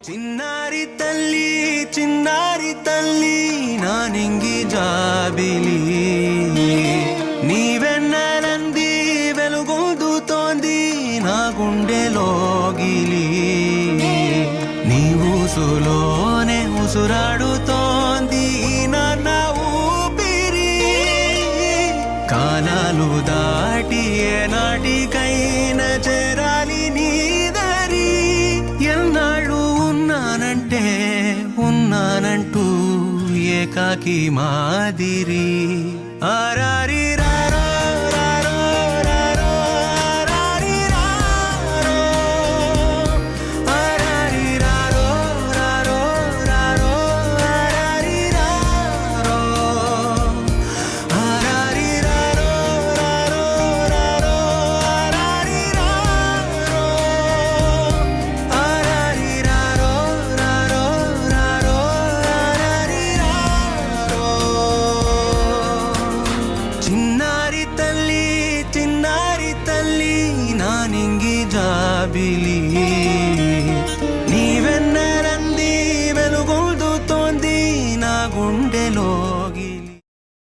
చిన్నారి తల్లి నా నింగి జాబిలి నీవెన్నెలంది వెలుగొందుతోంది నా గుండెలోగిలి నీ ఊసులోనే ఉసురాడుతోంది నాన్న ఊపిరి కాలాలు దాటి ఏనాటికైనా చేరాలి నీ దరి ఎన్నాళ్ళు ఉన్నానంటూ ఏకాకి మాదిరి ఆరారి రారో రారో రారో ఆరారి రారో ఆరారి రారో రారో రారో ఆరారి రారో ఆరారి రారో రారో రారో ఆరారి రారో ఆరారి రారో రారో రారో ఆరారి రారో చిన్నారి తల్లి నా నింగి జాబిలి